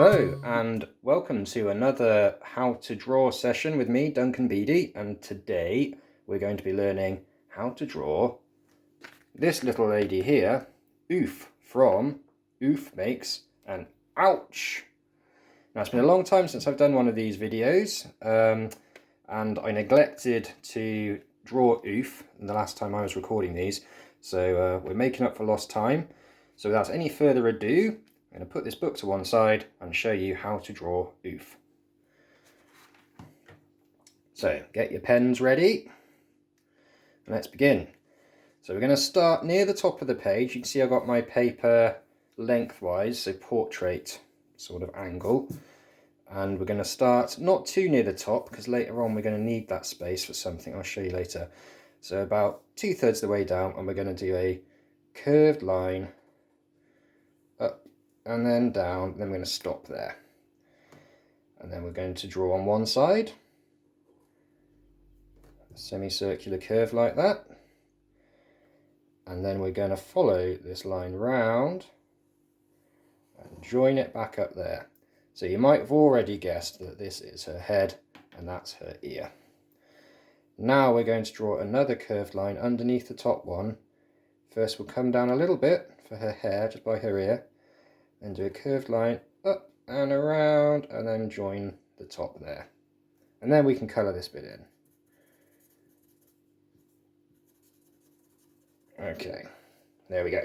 Hello and welcome to another How to Draw session with me, Duncan Beattie, and today we're going to be learning how to draw this little lady here, Oof, from Oof Makes an Ouch. Now it's been a long time since I've done one of these videos and I neglected to draw Oof the last time I was recording these, so we're making up for lost time. So without any further ado, I'm going to put this book to one side and show you how to draw Oof. So get your pens ready and let's begin. So we're going to start near the top of the page. You can see I've got my paper lengthwise, so portrait sort of angle. And we're going to start not too near the top because later on we're going to need that space for something I'll show you later. So about 2/3 the way down, and we're going to do a curved line up and then down, and then we're going to stop there. And then we're going to draw on one side a semicircular curve like that, and then we're going to follow this line round and join it back up there. So you might have already guessed that this is her head and that's her ear. Now we're going to draw another curved line underneath the top one. First we'll come down a little bit for her hair, just by her ear, and do a curved line up and around, and then join the top there. And then we can colour this bit in. Okay, there we go.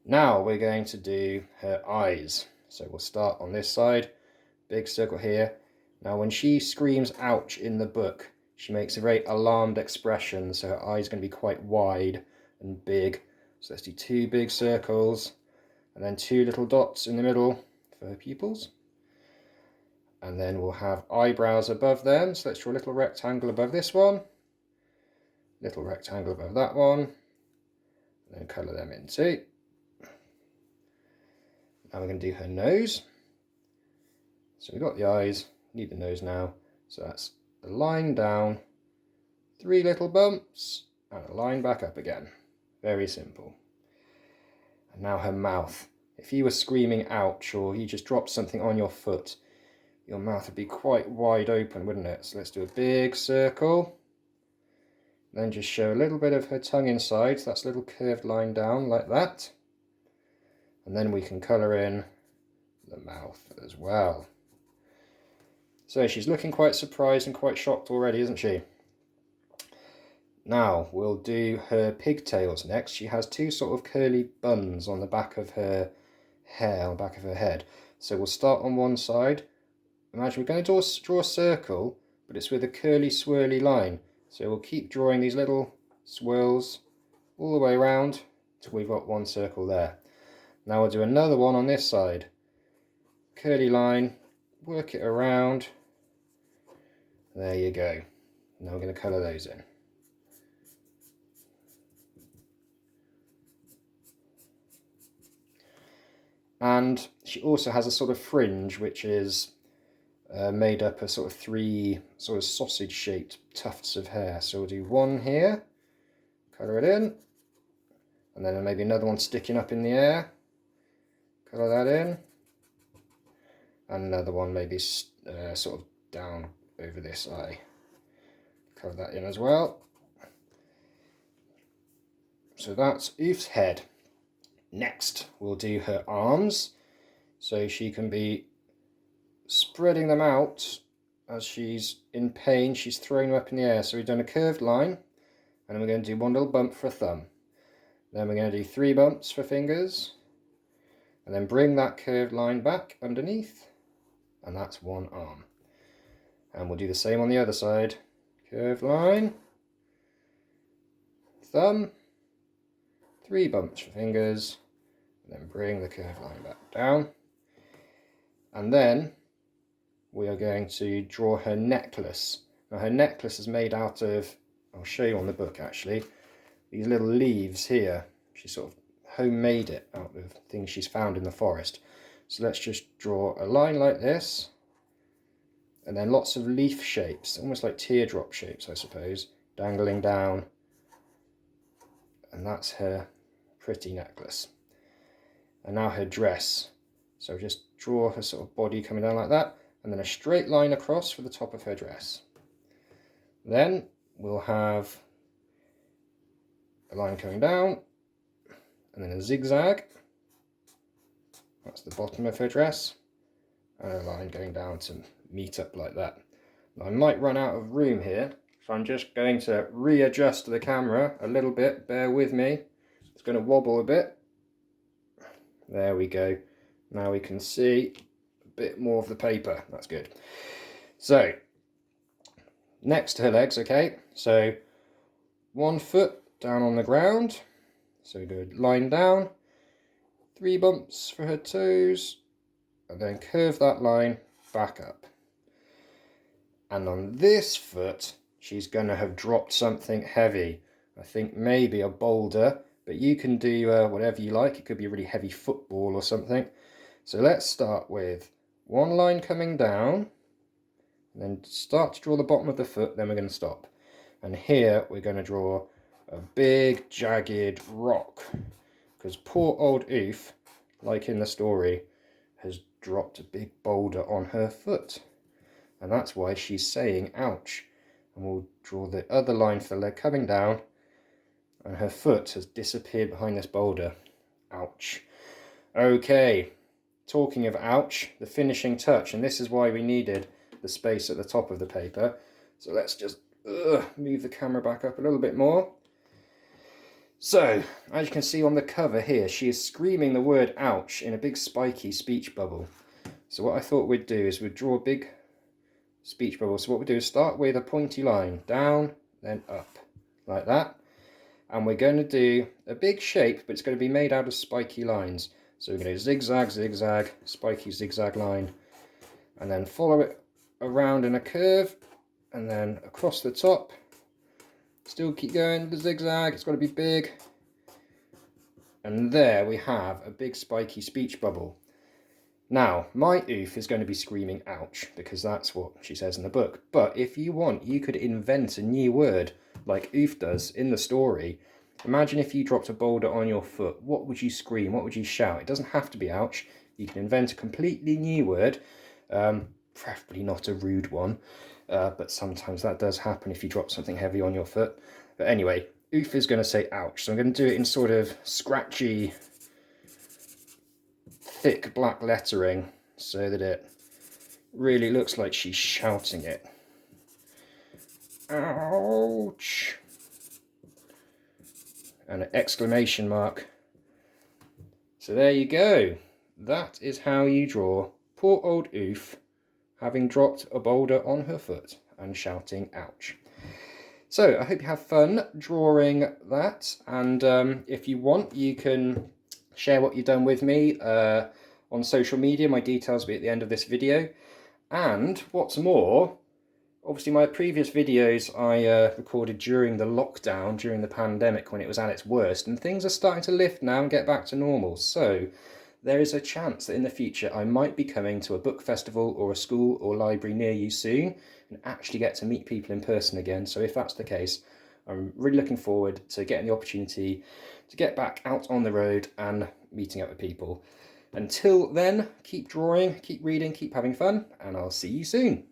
Now we're going to do her eyes. So we'll start on this side, big circle here. Now when she screams ouch in the book, she makes a very alarmed expression, so her eyes are going to be quite wide and big. So let's do two big circles, and then two little dots in the middle for her pupils. And then we'll have eyebrows above them, so let's draw a little rectangle above this one, little rectangle above that one, and then colour them in too. Now we're going to do her nose. So we've got the eyes, need the nose now. So that's a line down, three little bumps, and a line back up again. Very simple. And now her mouth. If you were screaming ouch, or you just dropped something on your foot, your mouth would be quite wide open, wouldn't it? So let's do a big circle. Then just show a little bit of her tongue inside, so that's a little curved line down like that. And then we can colour in the mouth as well. So she's looking quite surprised and quite shocked already, isn't she? Now we'll do her pigtails next. She has two sort of curly buns on the back of her hair, on the back of her head. So we'll start on one side. Imagine we're going to draw a circle, but it's with a curly swirly line. So we'll keep drawing these little swirls all the way around till we've got one circle there. Now we'll do another one on this side. Curly line, work it around. There you go. Now we're going to colour those in. And she also has a sort of fringe which is made up of sort of three sort of sausage shaped tufts of hair. So we'll do one here, colour it in, and then maybe another one sticking up in the air, colour that in, and another one maybe sort of down over this eye, colour that in as well. So that's Oof's head. Next we'll do her arms, so she can be spreading them out as she's in pain. She's throwing them up in the air. So we've done a curved line, and then we're going to do one little bump for a thumb. Then we're going to do three bumps for fingers, and then bring that curved line back underneath, and that's one arm. And we'll do the same on the other side. Curved line, thumb, three bumps for fingers, and then bring the curved line back down. And then we are going to draw her necklace. Now her necklace is made out of, I'll show you on the book actually, these little leaves here. She sort of homemade it out of things she's found in the forest. So let's just draw a line like this, and then lots of leaf shapes, almost like teardrop shapes I suppose, dangling down. And that's her pretty necklace. And now her dress. So just draw her sort of body coming down like that, and then a straight line across for the top of her dress. Then we'll have a line coming down, and then a zigzag. That's the bottom of her dress, and a line going down to meet up like that. Now, I might run out of room here, so I'm just going to readjust the camera a little bit. Bear with me. It's going to wobble a bit. There we go. Now we can see a bit more of the paper. That's good. So, next to her legs, okay? So, 1 foot down on the ground. So we go line down, 3 bumps for her toes, and then curve that line back up. And on this foot, she's going to have dropped something heavy. I think maybe a boulder, but you can do whatever you like. It could be a really heavy football or something. So let's start with 1 line coming down, and then start to draw the bottom of the foot, then we're going to stop. And here we're going to draw a big jagged rock, because poor old Oof, like in the story, has dropped a big boulder on her foot. And that's why she's saying ouch. And we'll draw the other line for the leg coming down, and her foot has disappeared behind this boulder. Ouch. Okay, talking of ouch, the finishing touch, and this is why we needed the space at the top of the paper. So let's just move the camera back up a little bit more. So, as you can see on the cover here, she is screaming the word ouch in a big spiky speech bubble. So what I thought we'd do is we'd draw a big speech bubble. So what we do is start with a pointy line, down, then up, like that. And we're going to do a big shape, but it's going to be made out of spiky lines. So we're going to zigzag, zigzag, spiky zigzag line, and then follow it around in a curve, and then across the top. Still keep going, the zigzag, it's got to be big. And there we have a big spiky speech bubble. Now, my Oof is going to be screaming ouch, because that's what she says in the book. But if you want, you could invent a new word, like Oof does in the story. Imagine if you dropped a boulder on your foot. What would you scream? What would you shout? It doesn't have to be ouch. You can invent a completely new word, preferably not a rude one. But sometimes that does happen if you drop something heavy on your foot. But anyway, Oof is going to say ouch. So I'm going to do it in sort of scratchy, thick black lettering so that it really looks like she's shouting it. Ouch! And an exclamation mark. So there you go. That is how you draw poor old Oof having dropped a boulder on her foot and shouting ouch. So I hope you have fun drawing that, and if you want, you can share what you've done with me on social media. My details will be at the end of this video. And what's more, obviously my previous videos I recorded during the lockdown, during the pandemic, when it was at its worst, and things are starting to lift now and get back to normal. So there is a chance that in the future I might be coming to a book festival or a school or library near you soon and actually get to meet people in person again. So if that's the case, I'm really looking forward to getting the opportunity to get back out on the road and meeting up with people. Until then, keep drawing, keep reading, keep having fun, and I'll see you soon.